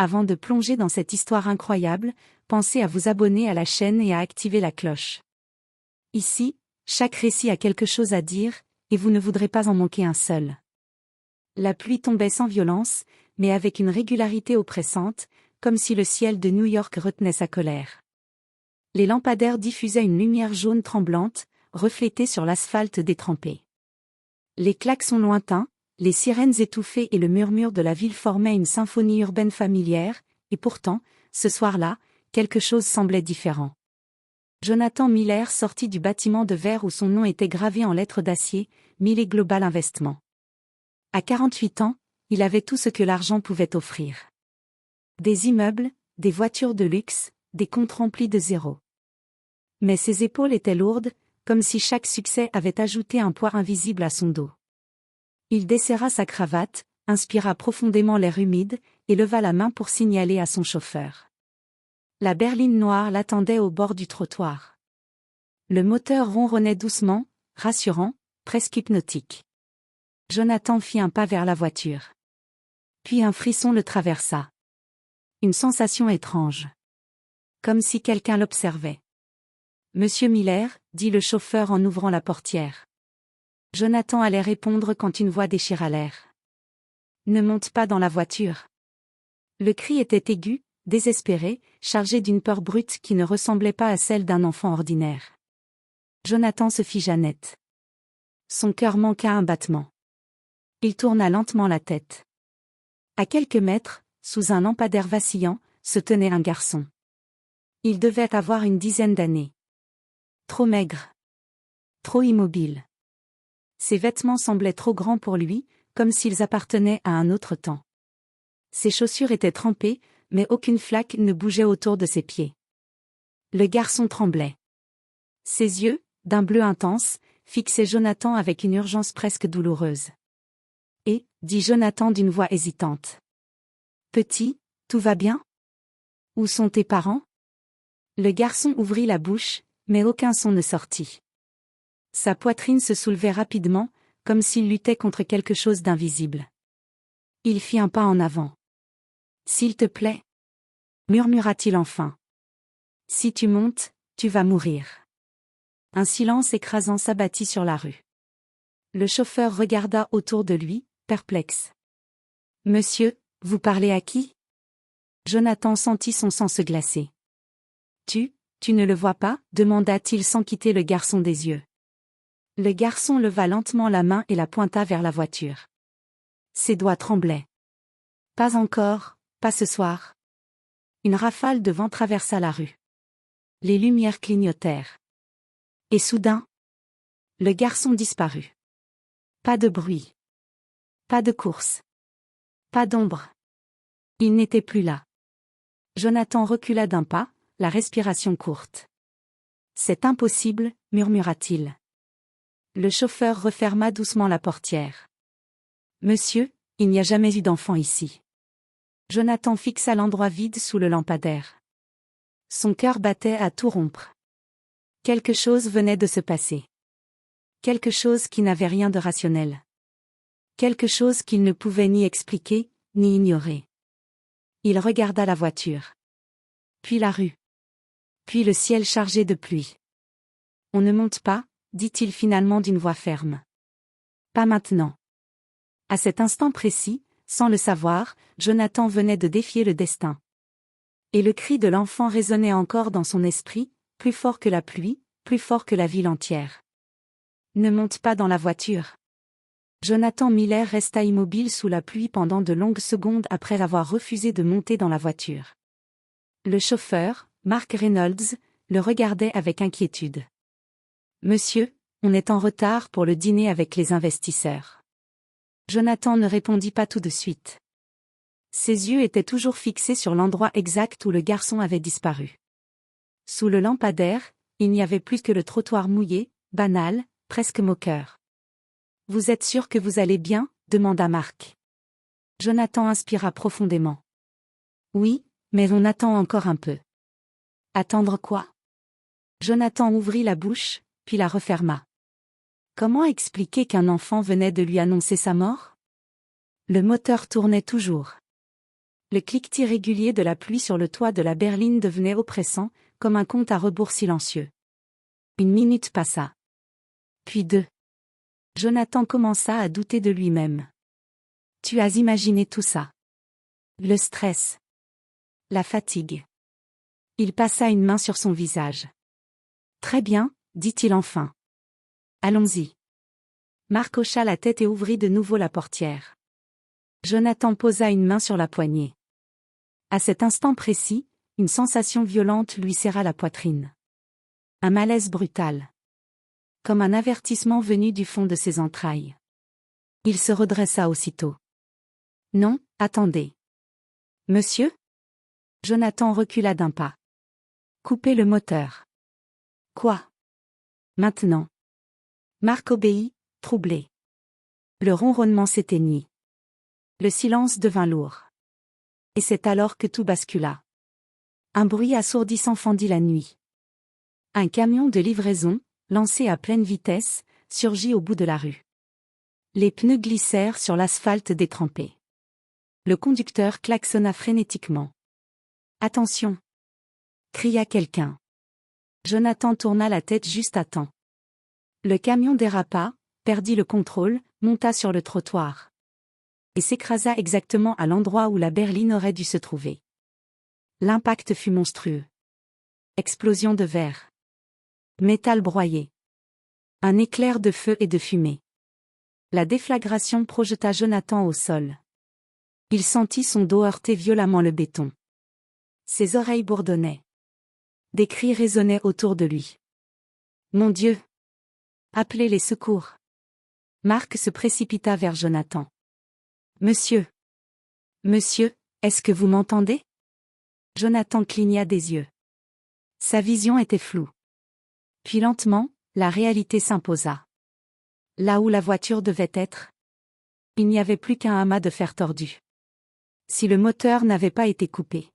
Avant de plonger dans cette histoire incroyable, pensez à vous abonner à la chaîne et à activer la cloche. Ici, chaque récit a quelque chose à dire, et vous ne voudrez pas en manquer un seul. La pluie tombait sans violence, mais avec une régularité oppressante, comme si le ciel de New York retenait sa colère. Les lampadaires diffusaient une lumière jaune tremblante, reflétée sur l'asphalte détrempé. Les klaxons lointains, les sirènes étouffées et le murmure de la ville formaient une symphonie urbaine familière, et pourtant, ce soir-là, quelque chose semblait différent. Jonathan Miller sortit du bâtiment de verre où son nom était gravé en lettres d'acier, Miller Global Investment. À 48 ans, il avait tout ce que l'argent pouvait offrir. Des immeubles, des voitures de luxe, des comptes remplis de zéros. Mais ses épaules étaient lourdes, comme si chaque succès avait ajouté un poids invisible à son dos. Il desserra sa cravate, inspira profondément l'air humide, et leva la main pour signaler à son chauffeur. La berline noire l'attendait au bord du trottoir. Le moteur ronronnait doucement, rassurant, presque hypnotique. Jonathan fit un pas vers la voiture. Puis un frisson le traversa. Une sensation étrange. Comme si quelqu'un l'observait. « Monsieur Miller », dit le chauffeur en ouvrant la portière. Jonathan allait répondre quand une voix déchira l'air. « Ne monte pas dans la voiture. » Le cri était aigu, désespéré, chargé d'une peur brute qui ne ressemblait pas à celle d'un enfant ordinaire. Jonathan se figea net. Son cœur manqua un battement. Il tourna lentement la tête. À quelques mètres, sous un lampadaire vacillant, se tenait un garçon. Il devait avoir une dizaine d'années. Trop maigre. Trop immobile. Ses vêtements semblaient trop grands pour lui, comme s'ils appartenaient à un autre temps. Ses chaussures étaient trempées, mais aucune flaque ne bougeait autour de ses pieds. Le garçon tremblait. Ses yeux, d'un bleu intense, fixaient Jonathan avec une urgence presque douloureuse. « Et » dit Jonathan d'une voix hésitante. « Petit, tout va bien ? Où sont tes parents ?» Le garçon ouvrit la bouche, mais aucun son ne sortit. Sa poitrine se soulevait rapidement, comme s'il luttait contre quelque chose d'invisible. Il fit un pas en avant. « S'il te plaît » murmura-t-il enfin. « Si tu montes, tu vas mourir. » Un silence écrasant s'abattit sur la rue. Le chauffeur regarda autour de lui, perplexe. « Monsieur, vous parlez à qui ?» Jonathan sentit son sang se glacer. « Tu ne le vois pas ?» demanda-t-il sans quitter le garçon des yeux. Le garçon leva lentement la main et la pointa vers la voiture. Ses doigts tremblaient. « Pas encore, pas ce soir. » Une rafale de vent traversa la rue. Les lumières clignotèrent. Et soudain, le garçon disparut. Pas de bruit. Pas de course. Pas d'ombre. Il n'était plus là. Jonathan recula d'un pas, la respiration courte. « C'est impossible » murmura-t-il. Le chauffeur referma doucement la portière. « Monsieur, il n'y a jamais eu d'enfant ici. » Jonathan fixa l'endroit vide sous le lampadaire. Son cœur battait à tout rompre. Quelque chose venait de se passer. Quelque chose qui n'avait rien de rationnel. Quelque chose qu'il ne pouvait ni expliquer, ni ignorer. Il regarda la voiture. Puis la rue. Puis le ciel chargé de pluie. « On ne monte pas » dit-il finalement d'une voix ferme. « Pas maintenant. » À cet instant précis, sans le savoir, Jonathan venait de défier le destin. Et le cri de l'enfant résonnait encore dans son esprit, plus fort que la pluie, plus fort que la ville entière. « Ne monte pas dans la voiture. » Jonathan Miller resta immobile sous la pluie pendant de longues secondes après avoir refusé de monter dans la voiture. Le chauffeur, Mark Reynolds, le regardait avec inquiétude. « Monsieur, on est en retard pour le dîner avec les investisseurs. » Jonathan ne répondit pas tout de suite. Ses yeux étaient toujours fixés sur l'endroit exact où le garçon avait disparu. Sous le lampadaire, il n'y avait plus que le trottoir mouillé, banal, presque moqueur. « Vous êtes sûr que vous allez bien ?» demanda Mark. Jonathan inspira profondément. « Oui, mais on attend encore un peu. » « Attendre quoi ?» Jonathan ouvrit la bouche, puis la referma. Comment expliquer qu'un enfant venait de lui annoncer sa mort ? Le moteur tournait toujours. Le cliquetis régulier de la pluie sur le toit de la berline devenait oppressant, comme un compte à rebours silencieux. 1 minute passa. Puis 2. Jonathan commença à douter de lui-même. Tu as imaginé tout ça. Le stress. La fatigue. Il passa une main sur son visage. Très bien, dit-il enfin. Allons-y. Marc hocha la tête et ouvrit de nouveau la portière. Jonathan posa une main sur la poignée. À cet instant précis, une sensation violente lui serra la poitrine. Un malaise brutal. Comme un avertissement venu du fond de ses entrailles. Il se redressa aussitôt. Non, attendez. Monsieur ? Jonathan recula d'un pas. Coupez le moteur. Quoi ? Maintenant. Marc obéit, troublé. Le ronronnement s'éteignit. Le silence devint lourd. Et c'est alors que tout bascula. Un bruit assourdissant fendit la nuit. Un camion de livraison, lancé à pleine vitesse, surgit au bout de la rue. Les pneus glissèrent sur l'asphalte détrempé. Le conducteur klaxonna frénétiquement. « Attention !» cria quelqu'un. Jonathan tourna la tête juste à temps. Le camion dérapa, perdit le contrôle, monta sur le trottoir. Et s'écrasa exactement à l'endroit où la berline aurait dû se trouver. L'impact fut monstrueux. Explosion de verre. Métal broyé. Un éclair de feu et de fumée. La déflagration projeta Jonathan au sol. Il sentit son dos heurter violemment le béton. Ses oreilles bourdonnaient. Des cris résonnaient autour de lui. Mon Dieu! Appelez les secours! Marc se précipita vers Jonathan. Monsieur! Monsieur, est-ce que vous m'entendez? Jonathan cligna des yeux. Sa vision était floue. Puis lentement, la réalité s'imposa. Là où la voiture devait être, il n'y avait plus qu'un amas de fer tordu. Si le moteur n'avait pas été coupé.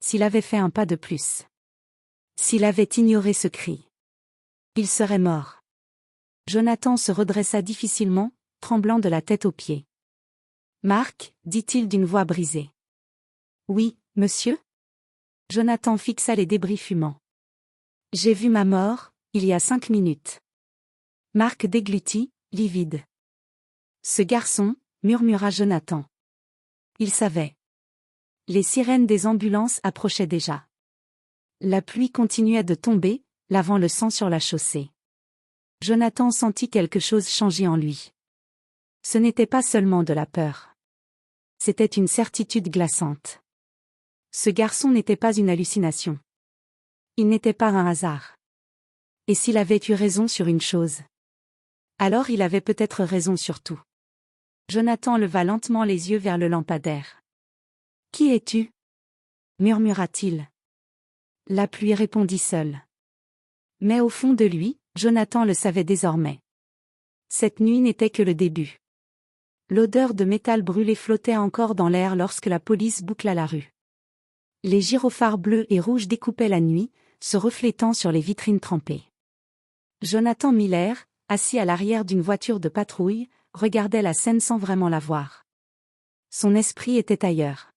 S'il avait fait un pas de plus. S'il avait ignoré ce cri. Il serait mort. Jonathan se redressa difficilement, tremblant de la tête aux pieds. Marc, dit-il d'une voix brisée. Oui, monsieur? Jonathan fixa les débris fumants. J'ai vu ma mort, il y a 5 minutes. Marc déglutit, livide. Ce garçon, murmura Jonathan. Il savait. Les sirènes des ambulances approchaient déjà. La pluie continuait de tomber, lavant le sang sur la chaussée. Jonathan sentit quelque chose changer en lui. Ce n'était pas seulement de la peur. C'était une certitude glaçante. Ce garçon n'était pas une hallucination. Il n'était pas un hasard. Et s'il avait eu raison sur une chose, alors il avait peut-être raison sur tout. Jonathan leva lentement les yeux vers le lampadaire. « Qui es-tu » murmura-t-il. La pluie répondit seule. Mais au fond de lui, Jonathan le savait désormais. Cette nuit n'était que le début. L'odeur de métal brûlé flottait encore dans l'air lorsque la police boucla la rue. Les gyrophares bleus et rouges découpaient la nuit, se reflétant sur les vitrines trempées. Jonathan Miller, assis à l'arrière d'une voiture de patrouille, regardait la scène sans vraiment la voir. Son esprit était ailleurs.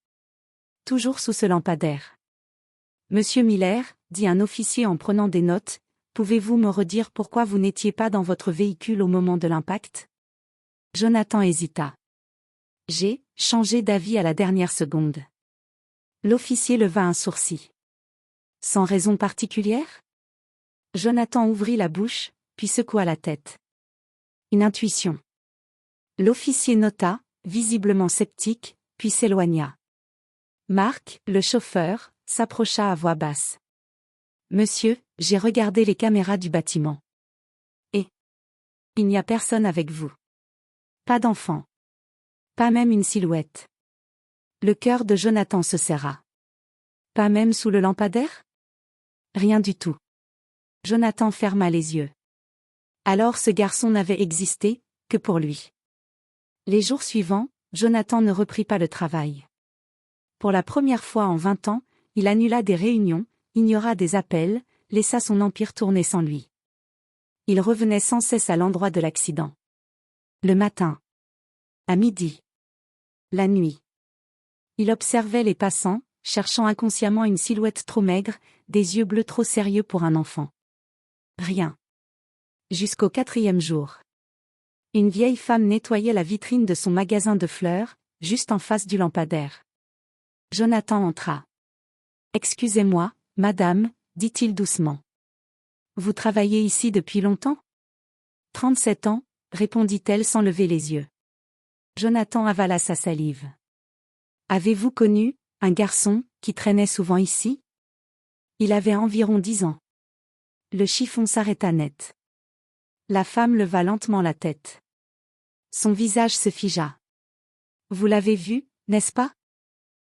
Toujours sous ce lampadaire. « Monsieur Miller, dit un officier en prenant des notes, pouvez-vous me redire pourquoi vous n'étiez pas dans votre véhicule au moment de l'impact » Jonathan hésita. « J'ai changé d'avis à la dernière seconde. » L'officier leva un sourcil. « Sans raison particulière » Jonathan ouvrit la bouche, puis secoua la tête. Une intuition. L'officier nota, visiblement sceptique, puis s'éloigna. Marc, le chauffeur, s'approcha à voix basse. « Monsieur, j'ai regardé les caméras du bâtiment. Et il n'y a personne avec vous. Pas d'enfant. Pas même une silhouette. » Le cœur de Jonathan se serra. Pas même sous le lampadaire? Rien du tout. Jonathan ferma les yeux. Alors ce garçon n'avait existé que pour lui. Les jours suivants, Jonathan ne reprit pas le travail. Pour la première fois en 20 ans, il annula des réunions, ignora des appels, laissa son empire tourner sans lui. Il revenait sans cesse à l'endroit de l'accident. Le matin. À midi. La nuit. Il observait les passants, cherchant inconsciemment une silhouette trop maigre, des yeux bleus trop sérieux pour un enfant. Rien. Jusqu'au 4e jour. Une vieille femme nettoyait la vitrine de son magasin de fleurs, juste en face du lampadaire. Jonathan entra. « Excusez-moi, madame, dit-il doucement. Vous travaillez ici depuis longtemps ? 37 ans, répondit-elle sans lever les yeux. Jonathan avala sa salive. Avez-vous connu un garçon qui traînait souvent ici ? Il avait environ 10 ans. Le chiffon s'arrêta net. La femme leva lentement la tête. Son visage se figea. Vous l'avez vu, n'est-ce pas ?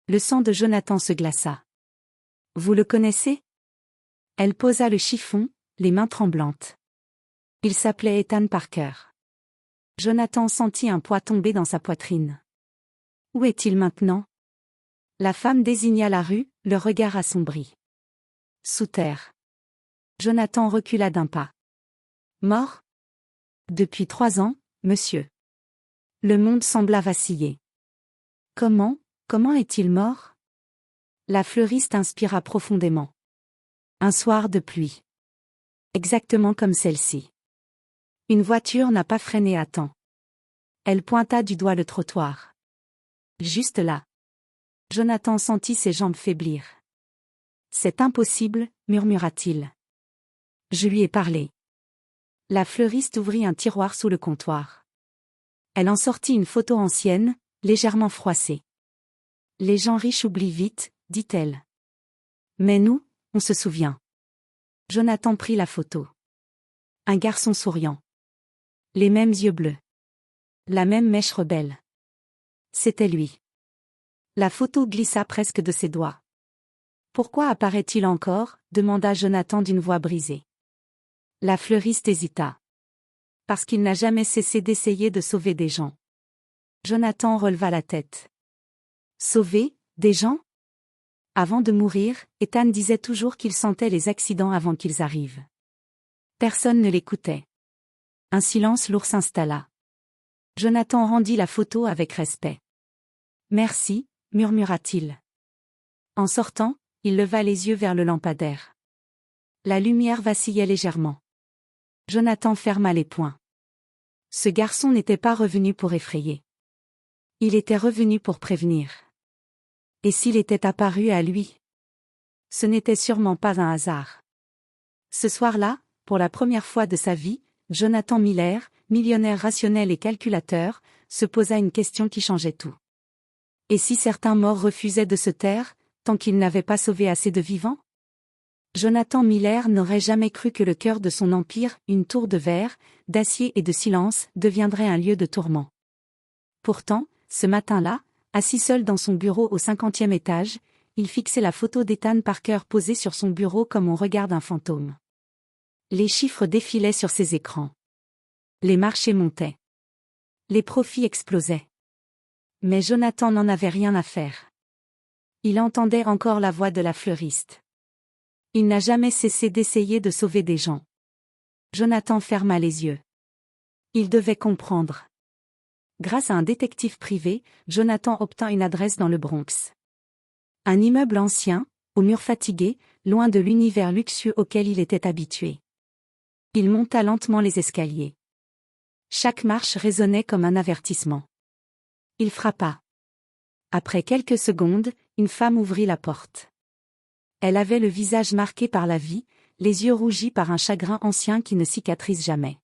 Le sang de Jonathan se glaça. Vous le connaissez ? Elle posa le chiffon, les mains tremblantes. Il s'appelait Ethan Parker. Jonathan sentit un poids tomber dans sa poitrine. Où est-il maintenant ? La femme désigna la rue, le regard assombri. Sous terre. Jonathan recula d'un pas. Mort ? Depuis 3 ans, monsieur. Le monde sembla vaciller. Comment est-il mort ? La fleuriste inspira profondément. Un soir de pluie. Exactement comme celle-ci. Une voiture n'a pas freiné à temps. Elle pointa du doigt le trottoir. Juste là. Jonathan sentit ses jambes faiblir. C'est impossible, murmura-t-il. Je lui ai parlé. La fleuriste ouvrit un tiroir sous le comptoir. Elle en sortit une photo ancienne, légèrement froissée. Les gens riches oublient vite, dit-elle. Mais nous, on se souvient. Jonathan prit la photo. Un garçon souriant. Les mêmes yeux bleus. La même mèche rebelle. C'était lui. La photo glissa presque de ses doigts. Pourquoi apparaît-il encore ? Demanda Jonathan d'une voix brisée. La fleuriste hésita. Parce qu'il n'a jamais cessé d'essayer de sauver des gens. Jonathan releva la tête. Sauver des gens ? Avant de mourir, Ethan disait toujours qu'il sentait les accidents avant qu'ils arrivent. Personne ne l'écoutait. Un silence lourd s'installa. Jonathan rendit la photo avec respect. Merci, murmura-t-il. En sortant, il leva les yeux vers le lampadaire. La lumière vacillait légèrement. Jonathan ferma les poings. Ce garçon n'était pas revenu pour effrayer. Il était revenu pour prévenir. Et s'il était apparu à lui ? Ce n'était sûrement pas un hasard. Ce soir-là, pour la première fois de sa vie, Jonathan Miller, millionnaire rationnel et calculateur, se posa une question qui changeait tout. Et si certains morts refusaient de se taire, tant qu'ils n'avaient pas sauvé assez de vivants ? Jonathan Miller n'aurait jamais cru que le cœur de son empire, une tour de verre, d'acier et de silence, deviendrait un lieu de tourment. Pourtant, ce matin-là, assis seul dans son bureau au 50e étage, il fixait la photo d'Ethan Parker posée sur son bureau comme on regarde un fantôme. Les chiffres défilaient sur ses écrans. Les marchés montaient. Les profits explosaient. Mais Jonathan n'en avait rien à faire. Il entendait encore la voix de la fleuriste. Il n'a jamais cessé d'essayer de sauver des gens. Jonathan ferma les yeux. Il devait comprendre. Grâce à un détective privé, Jonathan obtint une adresse dans le Bronx. Un immeuble ancien, aux murs fatigués, loin de l'univers luxueux auquel il était habitué. Il monta lentement les escaliers. Chaque marche résonnait comme un avertissement. Il frappa. Après quelques secondes, une femme ouvrit la porte. Elle avait le visage marqué par la vie, les yeux rougis par un chagrin ancien qui ne cicatrise jamais.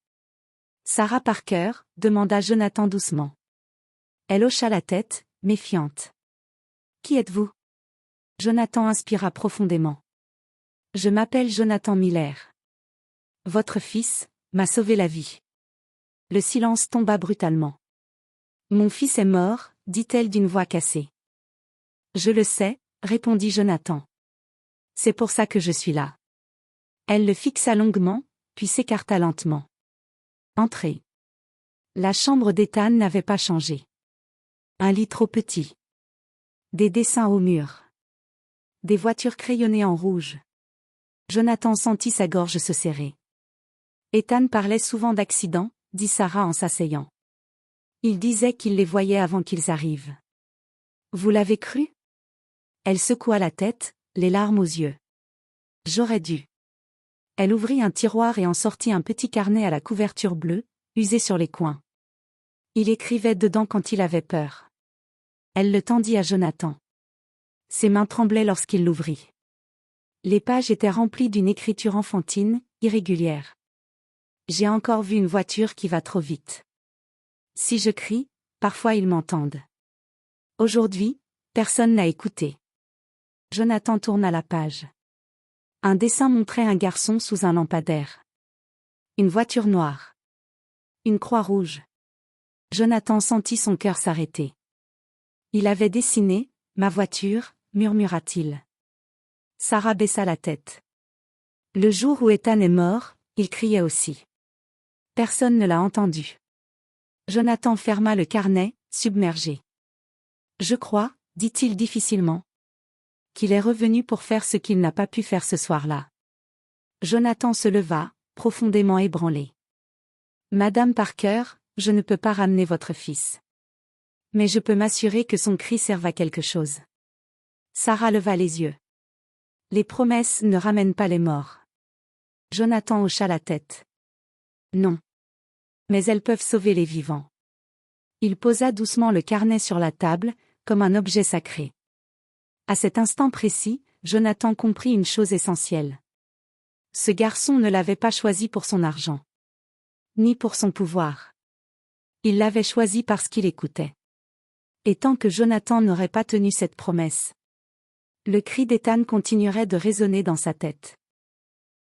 « Sarah Parker ?» demanda Jonathan doucement. Elle hocha la tête, méfiante. « Qui êtes-vous » Jonathan inspira profondément. « Je m'appelle Jonathan Miller. Votre fils m'a sauvé la vie. » Le silence tomba brutalement. « Mon fils est mort » dit-elle d'une voix cassée. « Je le sais » répondit Jonathan. « C'est pour ça que je suis là. » Elle le fixa longuement, puis s'écarta lentement. « Entrez. » La chambre d'Ethan n'avait pas changé. Un lit trop petit. Des dessins au mur. Des voitures crayonnées en rouge. Jonathan sentit sa gorge se serrer. Ethan parlait souvent d'accidents, dit Sarah en s'asseyant. Il disait qu'il les voyait avant qu'ils arrivent. Vous l'avez cru? Elle secoua la tête, les larmes aux yeux. J'aurais dû. Elle ouvrit un tiroir et en sortit un petit carnet à la couverture bleue, usé sur les coins. Il écrivait dedans quand il avait peur. Elle le tendit à Jonathan. Ses mains tremblaient lorsqu'il l'ouvrit. Les pages étaient remplies d'une écriture enfantine, irrégulière. J'ai encore vu une voiture qui va trop vite. Si je crie, parfois ils m'entendent. Aujourd'hui, personne n'a écouté. Jonathan tourna la page. Un dessin montrait un garçon sous un lampadaire. Une voiture noire. Une croix rouge. Jonathan sentit son cœur s'arrêter. Il avait dessiné « Ma voiture », murmura-t-il. Sarah baissa la tête. Le jour où Ethan est mort, il criait aussi. Personne ne l'a entendu. Jonathan ferma le carnet, submergé. Je crois, dit-il difficilement, qu'il est revenu pour faire ce qu'il n'a pas pu faire ce soir-là. Jonathan se leva, profondément ébranlé. Madame Parker, je ne peux pas ramener votre fils. Mais je peux m'assurer que son cri serve à quelque chose. Sarah leva les yeux. Les promesses ne ramènent pas les morts. Jonathan hocha la tête. Non. Mais elles peuvent sauver les vivants. Il posa doucement le carnet sur la table, comme un objet sacré. À cet instant précis, Jonathan comprit une chose essentielle. Ce garçon ne l'avait pas choisi pour son argent. Ni pour son pouvoir. Il l'avait choisi parce qu'il écoutait. Et tant que Jonathan n'aurait pas tenu cette promesse, le cri d'Ethan continuerait de résonner dans sa tête.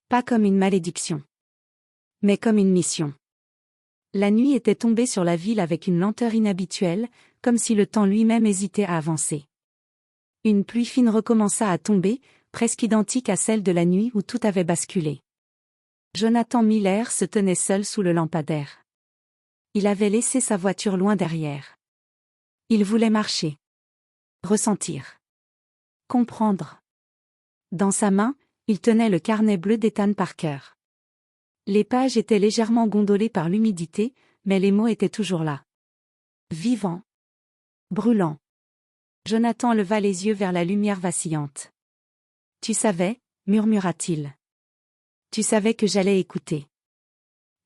Pas comme une malédiction, mais comme une mission. La nuit était tombée sur la ville avec une lenteur inhabituelle, comme si le temps lui-même hésitait à avancer. Une pluie fine recommença à tomber, presque identique à celle de la nuit où tout avait basculé. Jonathan Miller se tenait seul sous le lampadaire. Il avait laissé sa voiture loin derrière. Il voulait marcher. Ressentir. Comprendre. Dans sa main, il tenait le carnet bleu d'Ethan Parker. Les pages étaient légèrement gondolées par l'humidité, mais les mots étaient toujours là. Vivant. Brûlant. Jonathan leva les yeux vers la lumière vacillante. Tu savais, murmura-t-il. Tu savais que j'allais écouter.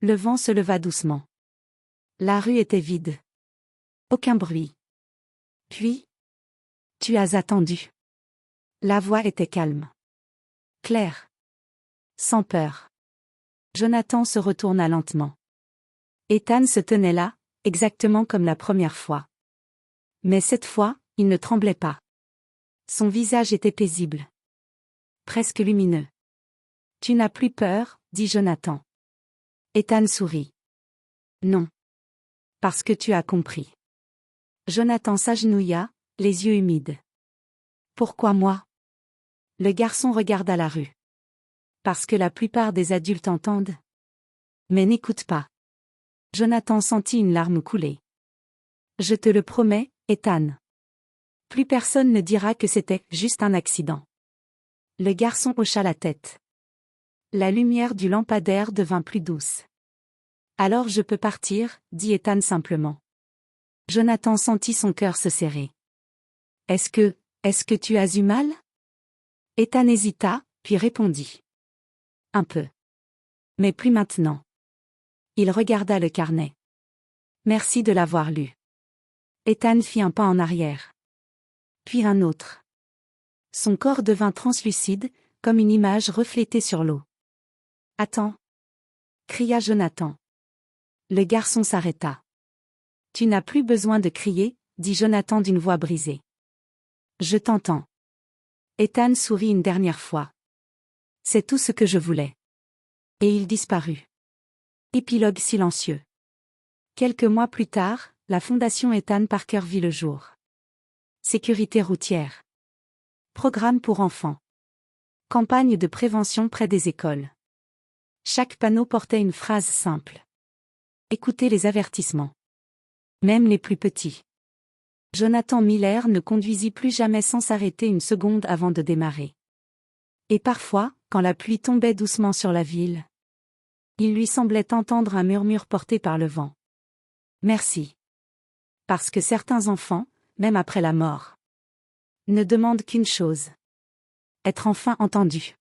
Le vent se leva doucement. La rue était vide. Aucun bruit. Puis, tu as attendu. La voix était calme. Claire. Sans peur. Jonathan se retourna lentement. Ethan se tenait là, exactement comme la première fois. Mais cette fois, il ne tremblait pas. Son visage était paisible. Presque lumineux. Tu n'as plus peur, dit Jonathan. Ethan sourit. Non. Parce que tu as compris. Jonathan s'agenouilla, les yeux humides. Pourquoi moi? Le garçon regarda la rue. Parce que la plupart des adultes entendent. Mais n'écoute pas. Jonathan sentit une larme couler. Je te le promets, Ethan. Plus personne ne dira que c'était juste un accident. Le garçon hocha la tête. La lumière du lampadaire devint plus douce. Alors je peux partir, dit Ethan simplement. Jonathan sentit son cœur se serrer. Est-ce que tu as eu mal? Ethan hésita, puis répondit. Un peu. Mais plus maintenant. Il regarda le carnet. Merci de l'avoir lu. Ethan fit un pas en arrière. Puis un autre. Son corps devint translucide, comme une image reflétée sur l'eau. Attends. Cria Jonathan. Le garçon s'arrêta. Tu n'as plus besoin de crier, dit Jonathan d'une voix brisée. Je t'entends. Ethan sourit une dernière fois. C'est tout ce que je voulais. Et il disparut. Épilogue silencieux. Quelques mois plus tard, la fondation Ethan Parker vit le jour. Sécurité routière. Programme pour enfants. Campagne de prévention près des écoles. Chaque panneau portait une phrase simple. Écoutez les avertissements. Même les plus petits. Jonathan Miller ne conduisit plus jamais sans s'arrêter une seconde avant de démarrer. Et parfois, quand la pluie tombait doucement sur la ville, il lui semblait entendre un murmure porté par le vent. Merci. Parce que certains enfants, même après la mort, ne demande qu'une chose. Être enfin entendu.